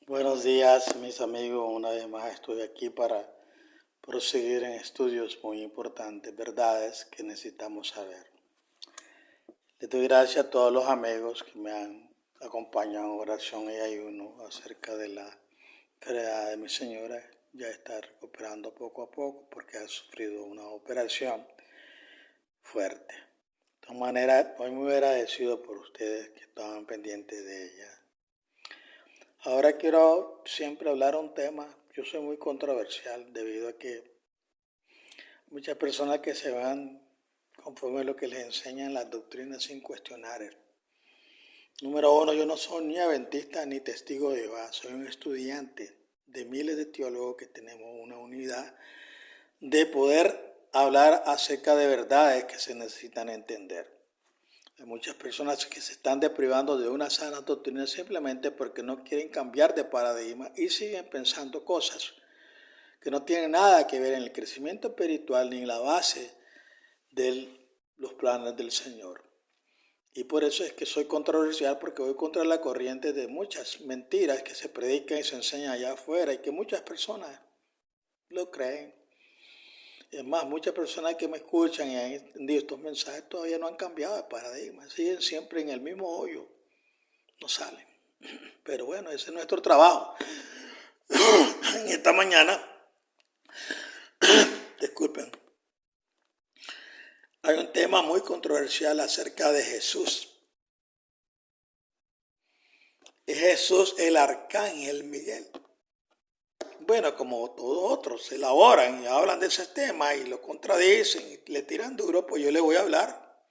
Buenos días, mis amigos. Una vez más estoy aquí para proseguir en estudios muy importantes, verdades que necesitamos saber. Les doy gracias a todos los amigos que me han acompañado en oración y ayuno acerca de la enfermedad de mi señora. Ya está recuperando poco a poco porque ha sufrido una operación fuerte. De todas maneras, estoy muy agradecido por ustedes que estaban pendientes de ella. Ahora quiero siempre hablar un tema. Yo soy muy controversial debido a que muchas personas que se van conforme a lo que les enseñan las doctrinas sin cuestionar. Número uno, yo no soy ni adventista ni testigo de Jehová. Soy un estudiante de miles de teólogos que tenemos una unidad de poder hablar acerca de verdades que se necesitan entender. Hay muchas personas que se están deprivando de una sana doctrina simplemente porque no quieren cambiar de paradigma y siguen pensando cosas que no tienen nada que ver en el crecimiento espiritual ni en la base de los planes del Señor. Y por eso es que soy controversial, porque voy contra la corriente de muchas mentiras que se predican y se enseñan allá afuera y que muchas personas lo creen. Es más, muchas personas que me escuchan y han entendido estos mensajes todavía no han cambiado de paradigma, siguen siempre en el mismo hoyo, no salen. Pero bueno, ese es nuestro trabajo. En esta mañana, disculpen, hay un tema muy controversial acerca de Jesús. ¿Es Jesús el arcángel Miguel? Bueno, como todos otros, elaboran y hablan de ese tema y lo contradicen y le tiran duro, pues yo le voy a hablar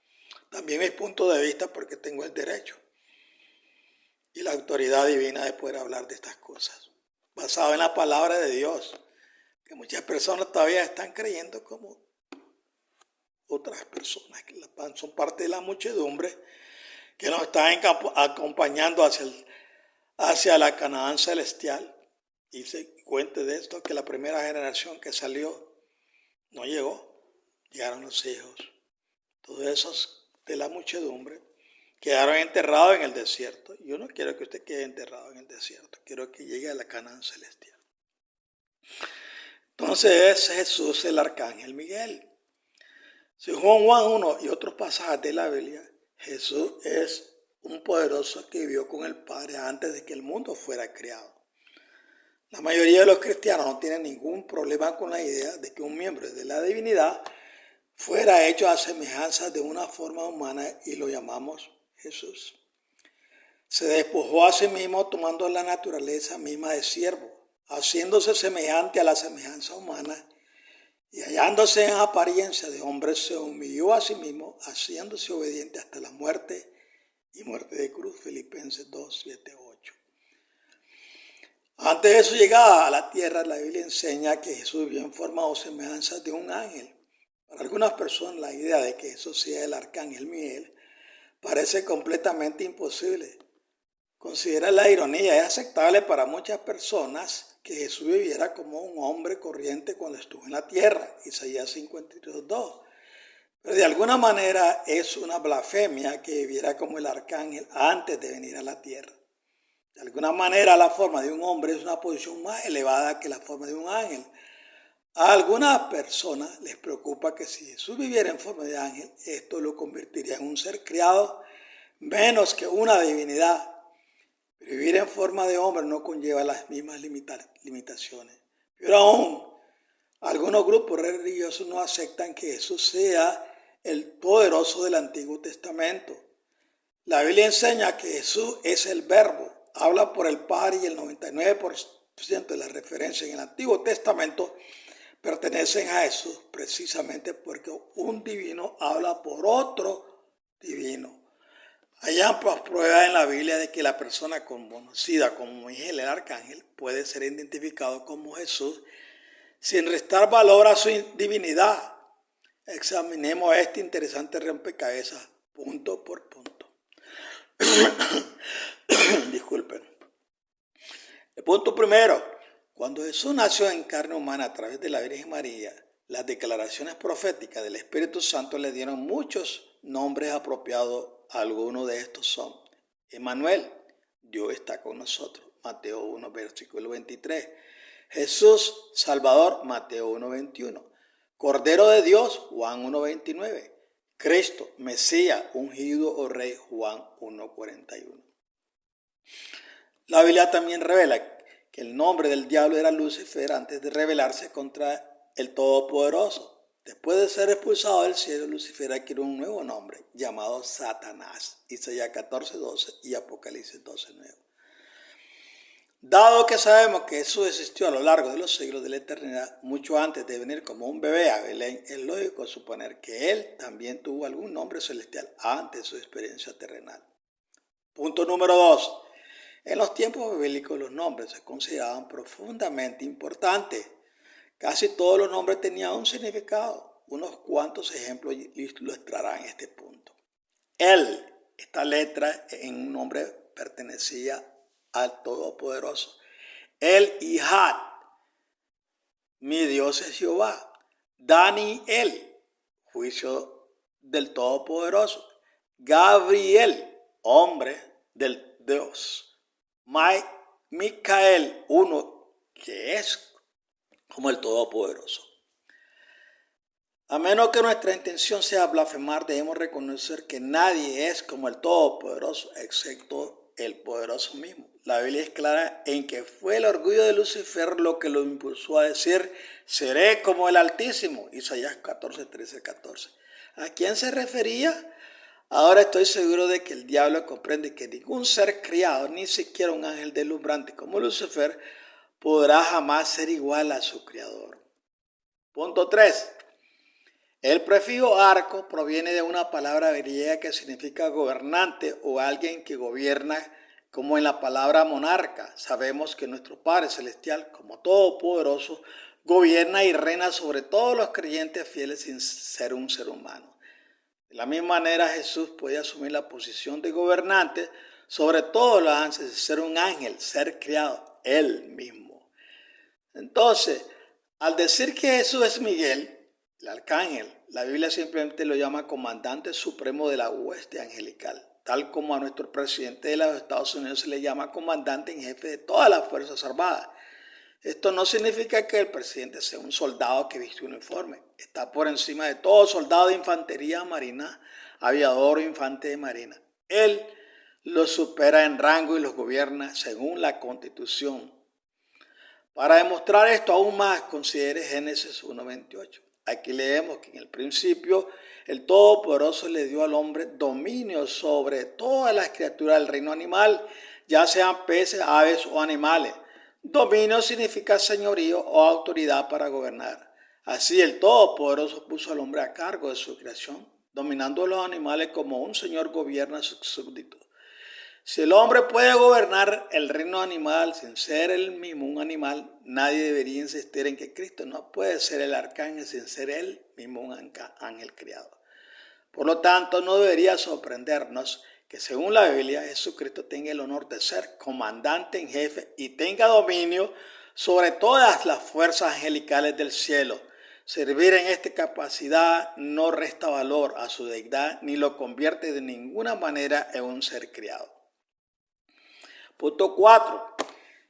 también mi punto de vista porque tengo el derecho y la autoridad divina de poder hablar de estas cosas, basado en la palabra de Dios, que muchas personas todavía están creyendo como otras personas que son parte de la muchedumbre que nos están acompañando hacia la Canaán celestial. Y se cuente de esto que la primera generación que salió no llegó, llegaron los hijos. Todos esos de la muchedumbre quedaron enterrados en el desierto. Yo no quiero que usted quede enterrado en el desierto, quiero que llegue a la Canaán celestial. Entonces es Jesús el arcángel Miguel. Según Juan 1 y otros pasajes de la Biblia, Jesús es un poderoso que vivió con el Padre antes de que el mundo fuera creado. La mayoría de los cristianos no tienen ningún problema con la idea de que un miembro de la divinidad fuera hecho a semejanza de una forma humana y lo llamamos Jesús. Se despojó a sí mismo tomando la naturaleza misma de siervo, haciéndose semejante a la semejanza humana y hallándose en apariencia de hombre se humilló a sí mismo, haciéndose obediente hasta la muerte y muerte de cruz. Filipenses 2, 7, 8. Antes de su llegada a la tierra, la Biblia enseña que Jesús vivió en forma o semejanza de un ángel. Para algunas personas la idea de que Jesús sea el arcángel Miguel parece completamente imposible. Considera la ironía, es aceptable para muchas personas que Jesús viviera como un hombre corriente cuando estuvo en la tierra, Isaías 52:2. Pero de alguna manera es una blasfemia que viviera como el arcángel antes de venir a la tierra. De alguna manera la forma de un hombre es una posición más elevada que la forma de un ángel. A algunas personas les preocupa que si Jesús viviera en forma de ángel, esto lo convertiría en un ser creado menos que una divinidad. Pero vivir en forma de hombre no conlleva las mismas limitaciones. Pero aún, algunos grupos religiosos no aceptan que Jesús sea el poderoso del Antiguo Testamento. La Biblia enseña que Jesús es el Verbo, habla por el Padre y el 99% de las referencias en el Antiguo Testamento pertenecen a Jesús precisamente porque un divino habla por otro divino. Hay amplias pruebas en la Biblia de que la persona conocida como Miguel el arcángel puede ser identificado como Jesús sin restar valor a su divinidad. Examinemos este interesante rompecabezas punto por punto. Disculpen. El punto primero, cuando Jesús nació en carne humana a través de la Virgen María, las declaraciones proféticas del Espíritu Santo le dieron muchos nombres apropiados. Algunos de estos son Emmanuel, Dios está con nosotros. Mateo 1, versículo 23. Jesús, Salvador, Mateo 1, 21. Cordero de Dios, Juan 1, 29. Cristo, Mesías, ungido o Rey, Juan 1, 41. La Biblia también revela que el nombre del diablo era Lucifer antes de rebelarse contra el Todopoderoso. Después de ser expulsado del cielo, Lucifer adquirió un nuevo nombre llamado Satanás. Isaías 14, 12 y Apocalipsis 12, 9. Dado que sabemos que Jesús existió a lo largo de los siglos de la eternidad, mucho antes de venir como un bebé a Belén, es lógico suponer que Él también tuvo algún nombre celestial antes de su experiencia terrenal. Punto número 2. En los tiempos bíblicos los nombres se consideraban profundamente importantes. Casi todos los nombres tenían un significado. Unos cuantos ejemplos ilustrarán este punto. Él, esta letra en un nombre pertenecía al Todopoderoso. El Ihad, mi Dios es Jehová. Daniel, juicio del Todopoderoso. Gabriel, hombre del Dios. Micael, uno que es como el Todopoderoso. A menos que nuestra intención sea blasfemar, debemos reconocer que nadie es como el Todopoderoso, excepto el Poderoso mismo. La Biblia es clara en que fue el orgullo de Lucifer lo que lo impulsó a decir, seré como el Altísimo. Isaías 14, 13, 14. ¿A quién se refería? Ahora estoy seguro de que el diablo comprende que ningún ser criado, ni siquiera un ángel deslumbrante como Lucifer, podrá jamás ser igual a su creador. Punto 3. El prefijo arco proviene de una palabra griega que significa gobernante o alguien que gobierna, como en la palabra monarca. Sabemos que nuestro Padre Celestial, como Todopoderoso, gobierna y reina sobre todos los creyentes fieles sin ser un ser humano. De la misma manera, Jesús puede asumir la posición de gobernante sobre todos los ángeles, ser un ángel, ser creado, él mismo. Entonces, al decir que Jesús es Miguel, el arcángel, la Biblia simplemente lo llama comandante supremo de la hueste angelical, tal como a nuestro presidente de los Estados Unidos se le llama comandante en jefe de todas las Fuerzas Armadas. Esto no significa que el presidente sea un soldado que viste un uniforme. Está por encima de todo soldado de infantería marina, aviador o infante de marina. Él los supera en rango y los gobierna según la Constitución. Para demostrar esto aún más, considere Génesis 1:28. Aquí leemos que en el principio el Todopoderoso le dio al hombre dominio sobre todas las criaturas del reino animal, ya sean peces, aves o animales. Dominio significa señorío o autoridad para gobernar. Así el Todopoderoso puso al hombre a cargo de su creación, dominando a los animales como un señor gobierna a sus súbditos. Si el hombre puede gobernar el reino animal sin ser él mismo un animal, nadie debería insistir en que Cristo no puede ser el arcángel sin ser él mismo un ángel criado. Por lo tanto, no debería sorprendernos que según la Biblia, Jesucristo tenga el honor de ser comandante en jefe y tenga dominio sobre todas las fuerzas angelicales del cielo. Servir en esta capacidad no resta valor a su deidad ni lo convierte de ninguna manera en un ser criado. Punto 4.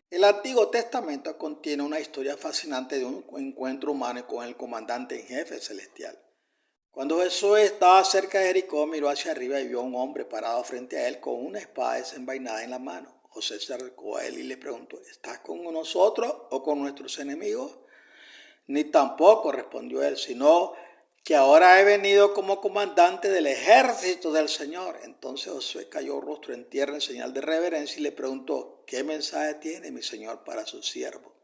El Antiguo Testamento contiene una historia fascinante de un encuentro humano con el comandante en jefe celestial. Cuando Jesús estaba cerca de Jericó, miró hacia arriba y vio a un hombre parado frente a él con una espada desenvainada en la mano. José se acercó a él y le preguntó, ¿estás con nosotros o con nuestros enemigos? Ni tampoco, respondió él, sino que ahora he venido como comandante del ejército del Señor. Entonces Josué cayó rostro en tierra en señal de reverencia y le preguntó, ¿qué mensaje tiene mi Señor para su siervo?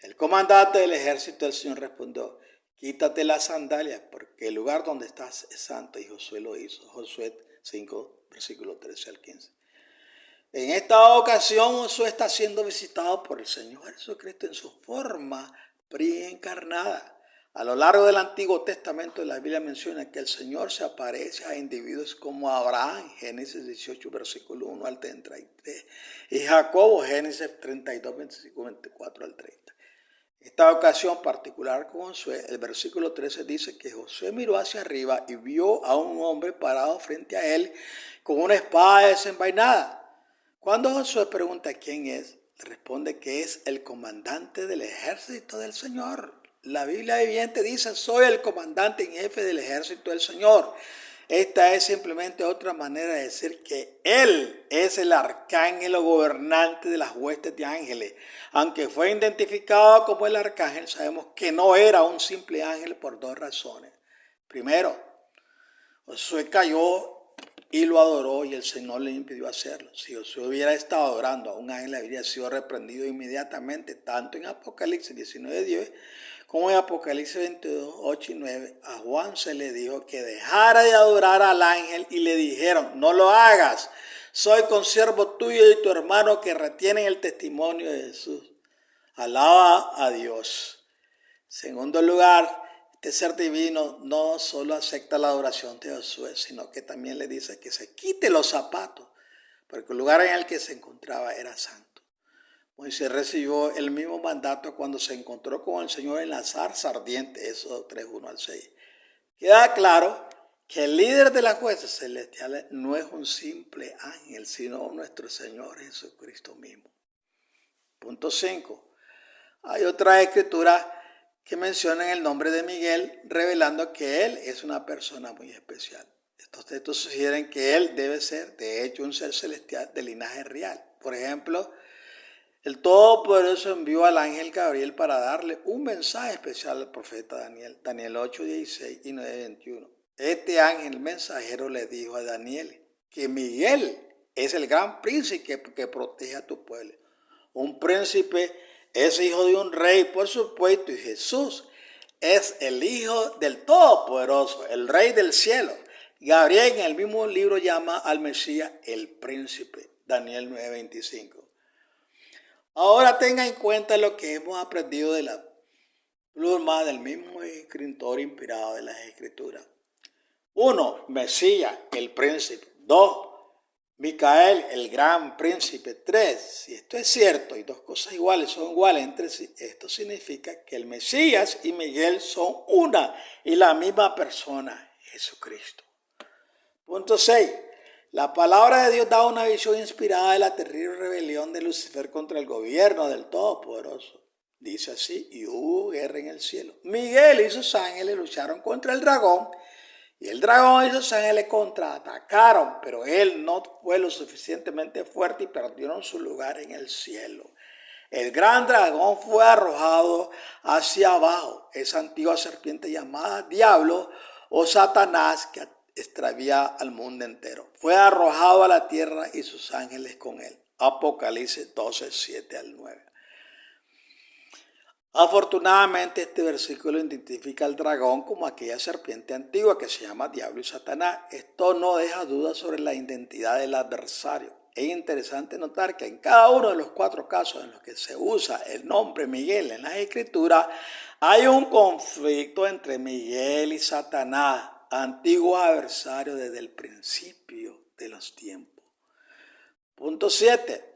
El comandante del ejército del Señor respondió, quítate las sandalias porque el lugar donde estás es santo. Y Josué lo hizo. Josué 5, versículo 13 al 15. En esta ocasión Josué está siendo visitado por el Señor Jesucristo en su forma preencarnada. A lo largo del Antiguo Testamento la Biblia menciona que el Señor se aparece a individuos como Abraham, Génesis 18, versículo 1 al 33, y Jacobo, Génesis 32, versículo 24 al 30. En esta ocasión particular con Josué, el versículo 13 dice que Josué miró hacia arriba y vio a un hombre parado frente a él con una espada desenvainada. Cuando Josué pregunta quién es, le responde que es el comandante del ejército del Señor. La Biblia viviente dice, soy el comandante en jefe del ejército del Señor. Esta es simplemente otra manera de decir que Él es el arcángel o gobernante de las huestes de ángeles. Aunque fue identificado como el arcángel, sabemos que no era un simple ángel por dos razones. Primero, Josué cayó y lo adoró y el Señor le impidió hacerlo. Si Josué hubiera estado adorando a un ángel, habría sido reprendido inmediatamente, tanto en Apocalipsis 19:10 como en Apocalipsis 22, 8 y 9. A Juan se le dijo que dejara de adorar al ángel y le dijeron, no lo hagas, soy consiervo tuyo y tu hermano que retienen el testimonio de Jesús. Alaba a Dios. Segundo lugar, este ser divino no solo acepta la adoración de Josué, sino que también le dice que se quite los zapatos, porque el lugar en el que se encontraba era santo. Moisés recibió el mismo mandato cuando se encontró con el Señor en la zarza ardiente, Éxodo 3, 1 al 6. Queda claro que el líder de las huestes celestiales no es un simple ángel, sino nuestro Señor Jesucristo mismo. Punto 5. Hay otra escritura que mencionan el nombre de Miguel, revelando que él es una persona muy especial. Estos textos sugieren que él debe ser, de hecho, un ser celestial de linaje real. Por ejemplo, el Todopoderoso envió al ángel Gabriel para darle un mensaje especial al profeta Daniel, Daniel 8, 16 y 9, 21. Este ángel mensajero le dijo a Daniel que Miguel es el gran príncipe que protege a tu pueblo. Un príncipe es hijo de un rey, por supuesto, y Jesús es el hijo del Todopoderoso, el rey del cielo. Gabriel en el mismo libro llama al Mesías el príncipe, Daniel 9:25. Ahora tenga en cuenta lo que hemos aprendido de la pluma del mismo escritor inspirado de las Escrituras. 1. Mesías, el príncipe. 2. Micael, el gran príncipe. 3. Si esto es cierto y dos cosas iguales son iguales entre sí, esto significa que el Mesías y Miguel son una y la misma persona, Jesucristo. Punto 6. La palabra de Dios da una visión inspirada de la terrible rebelión de Lucifer contra el gobierno del Todopoderoso. Dice así, y hubo guerra en el cielo. Miguel y sus ángeles lucharon contra el dragón, y el dragón y sus ángeles contraatacaron, pero él no fue lo suficientemente fuerte y perdieron su lugar en el cielo. El gran dragón fue arrojado hacia abajo, esa antigua serpiente llamada Diablo o Satanás que extravía al mundo entero. Fue arrojado a la tierra y sus ángeles con él. Apocalipsis 12, 7 al 9. Afortunadamente este versículo identifica al dragón como aquella serpiente antigua que se llama Diablo y Satanás. Esto no deja dudas sobre la identidad del adversario. Es interesante notar que en cada uno de los 4 casos en los que se usa el nombre Miguel en las Escrituras, hay un conflicto entre Miguel y Satanás, antiguos adversarios desde el principio de los tiempos. Punto 7.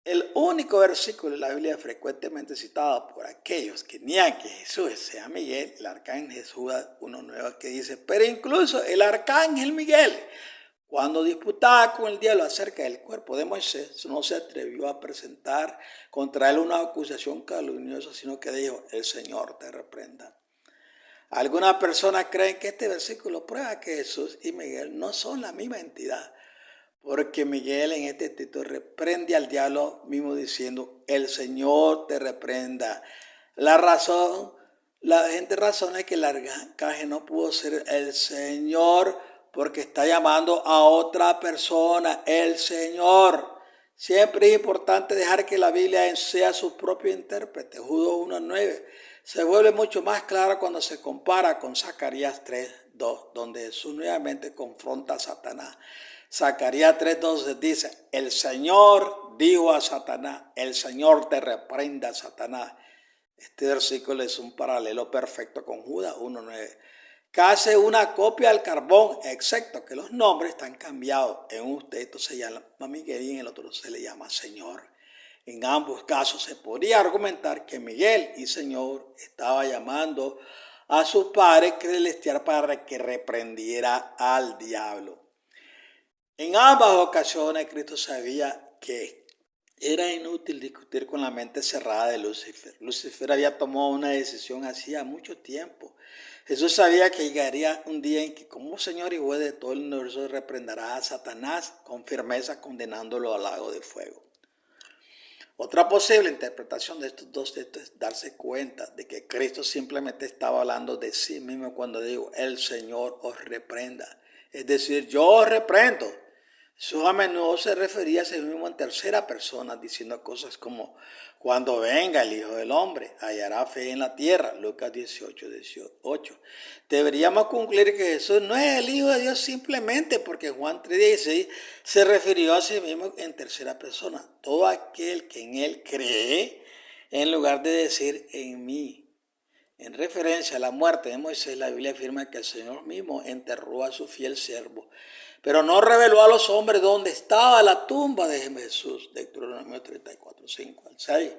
El único versículo de la Biblia frecuentemente citado por aquellos que niegan que Jesús sea Miguel, el arcángel Judas 1:9, que dice, pero incluso el arcángel Miguel, cuando disputaba con el diablo acerca del cuerpo de Moisés, no se atrevió a presentar contra él una acusación calumniosa, sino que dijo, el Señor te reprenda. Algunas personas creen que este versículo prueba que Jesús y Miguel no son la misma entidad, porque Miguel en este texto reprende al diablo mismo diciendo, el Señor te reprenda. La gente razona que el arcángel no pudo ser el Señor porque está llamando a otra persona, el Señor. Siempre es importante dejar que la Biblia sea su propio intérprete. Judas 1:9 se vuelve mucho más clara cuando se compara con Zacarías 3:2, donde Jesús nuevamente confronta a Satanás. Zacarías 3:12 dice, el Señor dijo a Satanás, el Señor te reprenda, Satanás. Este versículo es un paralelo perfecto con Judas 1:9. Casi una copia al carbón, excepto que los nombres están cambiados. En un texto se llama Miguel y en el otro se le llama Señor. En ambos casos se podría argumentar que Miguel y Señor estaba llamando a su Padre celestial para que reprendiera al diablo. En ambas ocasiones Cristo sabía que era inútil discutir con la mente cerrada de Lucifer. Lucifer había tomado una decisión hacía mucho tiempo. Jesús sabía que llegaría un día en que como Señor y juez de todo el universo reprenderá a Satanás con firmeza, condenándolo al lago de fuego. Otra posible interpretación de estos dos textos es darse cuenta de que Cristo simplemente estaba hablando de sí mismo cuando dijo, el Señor os reprenda. Es decir, yo os reprendo. Jesús a menudo se refería a sí mismo en tercera persona, diciendo cosas como, cuando venga el Hijo del Hombre, hallará fe en la tierra. Lucas 18:18. Deberíamos concluir que Jesús no es el Hijo de Dios simplemente porque Juan 3:16 se refirió a sí mismo en tercera persona. Todo aquel que en él cree, en lugar de decir en mí. En referencia a la muerte de Moisés, la Biblia afirma que el Señor mismo enterró a su fiel siervo, pero no reveló a los hombres dónde estaba la tumba de Jesús. Deuteronomio 34:5-6.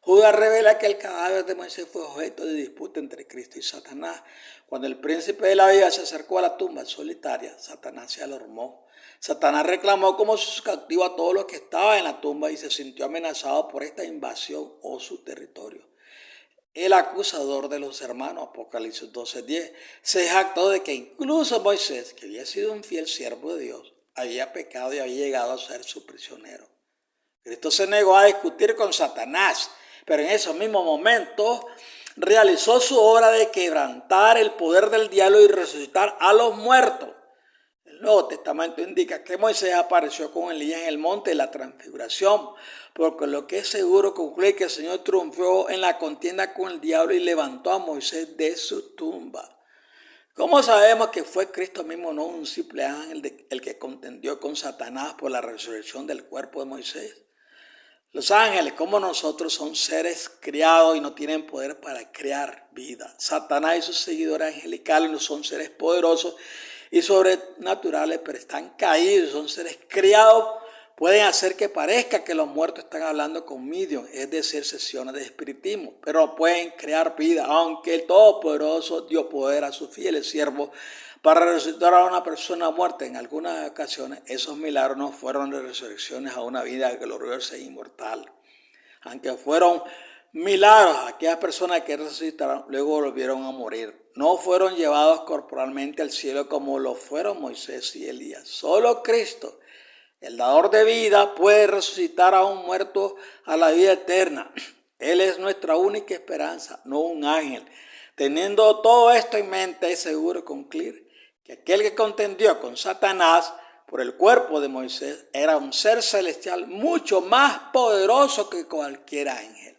Judas revela que el cadáver de Moisés fue objeto de disputa entre Cristo y Satanás. Cuando el príncipe de la vida se acercó a la tumba solitaria, Satanás se alarmó. Satanás reclamó como su cautivo a todos los que estaban en la tumba y se sintió amenazado por esta invasión o su territorio. El acusador de los hermanos, Apocalipsis 12:10, se jactó de que incluso Moisés, que había sido un fiel siervo de Dios, había pecado y había llegado a ser su prisionero. Cristo se negó a discutir con Satanás, pero en esos mismos momentos realizó su obra de quebrantar el poder del diablo y resucitar a los muertos. El Nuevo Testamento indica que Moisés apareció con Elías en el monte de la transfiguración, porque lo que es seguro concluye que el Señor triunfó en la contienda con el diablo y levantó a Moisés de su tumba. ¿Cómo sabemos que fue Cristo mismo, no un simple ángel el que contendió con Satanás por la resurrección del cuerpo de Moisés? Los ángeles, como nosotros, son seres criados y no tienen poder para crear vida. Satanás y sus seguidores angelicales no son seres poderosos y sobrenaturales, pero están caídos, son seres criados. Pueden hacer que parezca que los muertos están hablando con medium, es decir, sesiones de espiritismo, pero no pueden crear vida, aunque el Todopoderoso dio poder a sus fieles siervos para resucitar a una persona muerta. En algunas ocasiones, esos milagros no fueron de resurrecciones a una vida gloriosa e inmortal. Aunque fueron milagros, aquellas personas que resucitaron luego volvieron a morir. No fueron llevados corporalmente al cielo como lo fueron Moisés y Elías. Solo Cristo, el dador de vida, puede resucitar a un muerto a la vida eterna. Él es nuestra única esperanza, no un ángel. Teniendo todo esto en mente, es seguro concluir que aquel que contendió con Satanás por el cuerpo de Moisés era un ser celestial mucho más poderoso que cualquier ángel.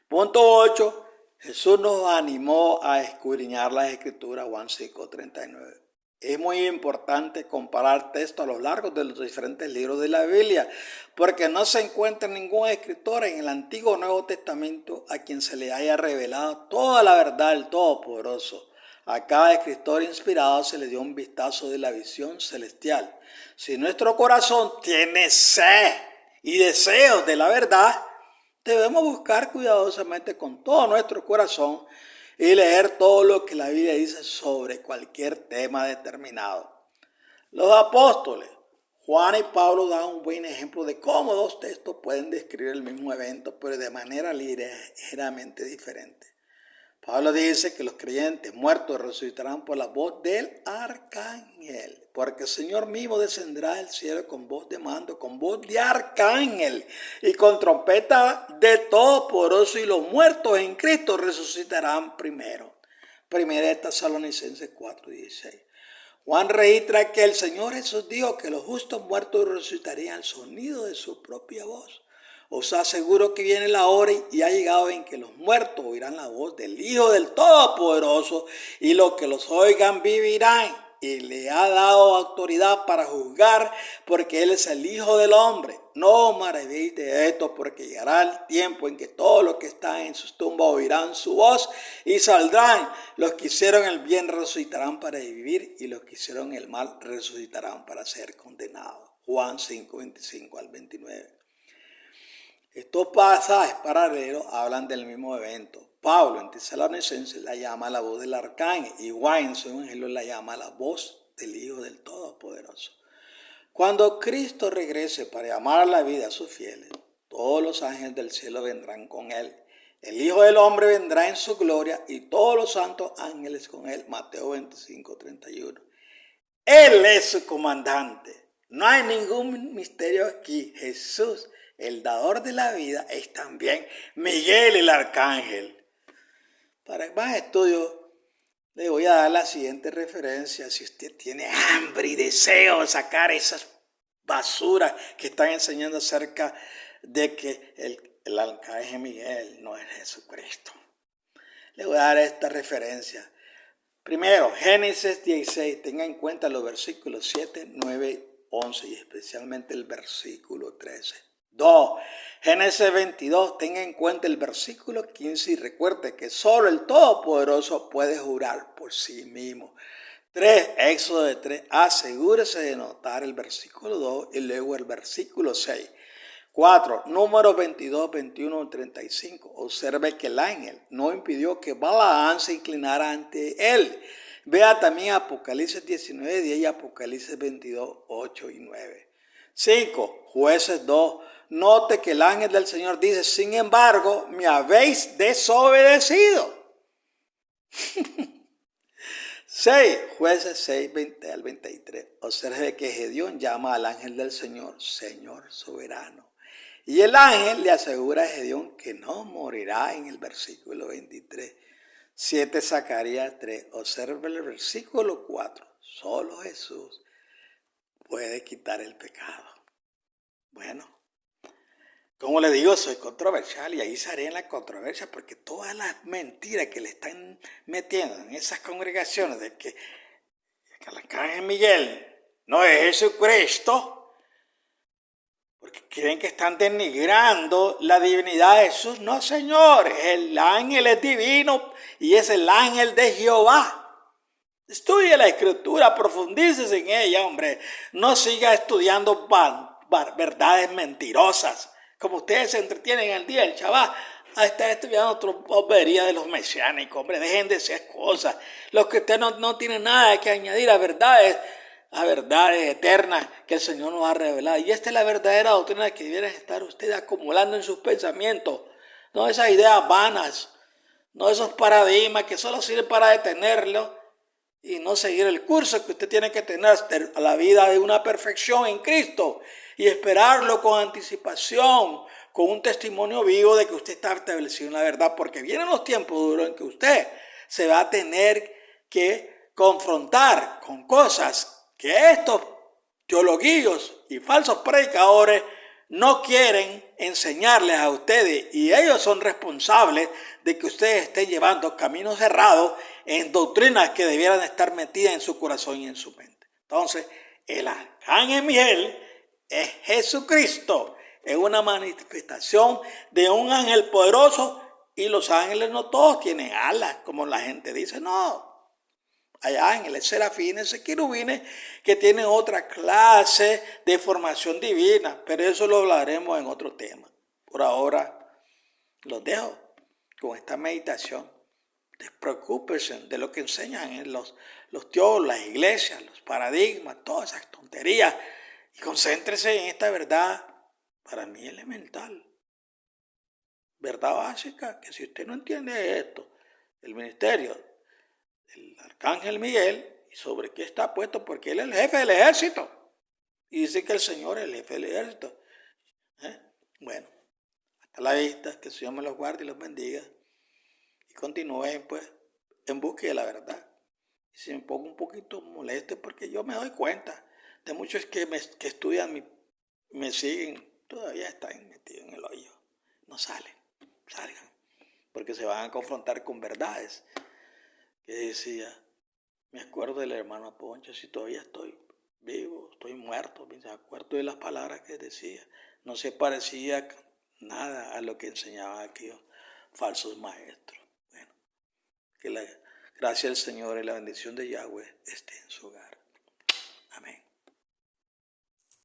Punto 8. Jesús nos animó a escudriñar las Escrituras, Juan 5:39. Es muy importante comparar textos a lo largo de los diferentes libros de la Biblia, porque no se encuentra ningún escritor en el Antiguo o Nuevo Testamento a quien se le haya revelado toda la verdad del Todopoderoso. A cada escritor inspirado se le dio un vistazo de la visión celestial. Si nuestro corazón tiene sed y deseos de la verdad, debemos buscar cuidadosamente con todo nuestro corazón y leer todo lo que la Biblia dice sobre cualquier tema determinado. Los apóstoles, Juan y Pablo, dan un buen ejemplo de cómo dos textos pueden describir el mismo evento, pero de manera ligeramente diferente. Pablo dice que los creyentes muertos resucitarán por la voz del arcángel, porque el Señor mismo descenderá del cielo con voz de mando, con voz de arcángel y con trompeta de Todopoderoso, y los muertos en Cristo resucitarán primero. Primera de Tesalonicenses 4:16. Juan registra que el Señor Jesús dijo que los justos muertos resucitarían al sonido de su propia voz. Os aseguro que viene la hora y ha llegado en que los muertos oirán la voz del Hijo del Todopoderoso, y los que los oigan vivirán. Y le ha dado autoridad para juzgar, porque Él es el Hijo del Hombre. No os maravilléis de esto, porque llegará el tiempo en que todos los que están en sus tumbas oirán su voz y saldrán. Los que hicieron el bien resucitarán para vivir, y los que hicieron el mal resucitarán para ser condenados. Juan 5:25-29. Estos pasajes paralelos hablan del mismo evento. Pablo en Tesalonicenses la llama la voz del arcángel, y Juan en su evangelio la llama la voz del Hijo del Todopoderoso. Cuando Cristo regrese para llamar a la vida a sus fieles, todos los ángeles del cielo vendrán con él. El Hijo del Hombre vendrá en su gloria y todos los santos ángeles con él. Mateo 25:31. Él es su comandante. No hay ningún misterio aquí. Jesús, el dador de la vida, es también Miguel el arcángel. Para más estudios, le voy a dar la siguiente referencia. Si usted tiene hambre y deseo de sacar esas basuras que están enseñando acerca de que el arcángel Miguel no es Jesucristo, le voy a dar esta referencia. Primero, Génesis 16, tenga en cuenta los versículos 7, 9, 11 y especialmente el versículo 13. 2. Génesis 22, tenga en cuenta el versículo 15 y recuerde que solo el Todopoderoso puede jurar por sí mismo. 3. Éxodo 3, asegúrese de notar el versículo 2 y luego el versículo 6. 4. Números 22, 21, 35. Observe que el ángel no impidió que Balaam se inclinara ante él. Vea también Apocalipsis 19, 10 y Apocalipsis 22, 8 y 9. 5. Jueces 2. Note que el ángel del Señor dice, sin embargo, me habéis desobedecido. 6. Jueces 6, 20 al 23. Observe que Gedeón llama al ángel del Señor, Señor soberano. Y el ángel le asegura a Gedeón que no morirá en el versículo 23. 7. Zacarías 3. Observe el versículo 4. Solo Jesús puede quitar el pecado. Bueno, como le digo, soy controversial y ahí seré en la controversia porque todas las mentiras que le están metiendo en esas congregaciones de que el arcángel Miguel no es Jesucristo, porque creen que están denigrando la divinidad de Jesús. No, señor, el ángel es divino y es el ángel de Jehová. Estudie la escritura, profundícese en ella, hombre. No siga estudiando verdades mentirosas. Como ustedes se entretienen el día del Shabbat, a estar estudiando otra bobería de los mesiánicos, hombre. Dejen de esas cosas. Los que ustedes no tienen nada que añadir a verdades eternas que el Señor nos ha revelado. Y esta es la verdadera doctrina que debieran estar ustedes acumulando en sus pensamientos. No esas ideas vanas, no esos paradigmas que solo sirven para detenerlo y no seguir el curso que usted tiene que tener a la vida de una perfección en Cristo y esperarlo con anticipación, con un testimonio vivo de que usted está establecido en la verdad, porque vienen los tiempos duros en que usted se va a tener que confrontar con cosas que estos teologuillos y falsos predicadores no quieren enseñarles a ustedes, y ellos son responsables de que ustedes estén llevando caminos errados en doctrinas que debieran estar metidas en su corazón y en su mente. Entonces, el arcángel Miguel es Jesucristo, es una manifestación de un ángel poderoso, y los ángeles no todos tienen alas, como la gente dice, no. Hay ángeles, serafines, querubines que tienen otra clase de formación divina, pero eso lo hablaremos en otro tema. Por ahora los dejo con esta meditación. Despreocúpense de lo que enseñan los teólogos, las iglesias, los paradigmas, todas esas tonterías, y concéntrese en esta verdad, para mí elemental, verdad básica, que si usted no entiende esto, el ministerio el arcángel Miguel, y sobre qué está puesto, porque él es el jefe del ejército, y dice que el Señor es el jefe del ejército. Bueno, hasta la vista, que el Señor me los guarde y los bendiga, y continúen pues en búsqueda de la verdad. Y si me pongo un poquito molesto, porque yo me doy cuenta de muchos que estudian, me siguen, todavía están metidos en el hoyo, no salgan, porque se van a confrontar con verdades que decía, me acuerdo del hermano Poncho, si todavía estoy vivo, estoy muerto, me acuerdo de las palabras que decía, no se parecía nada a lo que enseñaban aquellos falsos maestros. Bueno, que la gracia del Señor y la bendición de Yahweh esté en su hogar.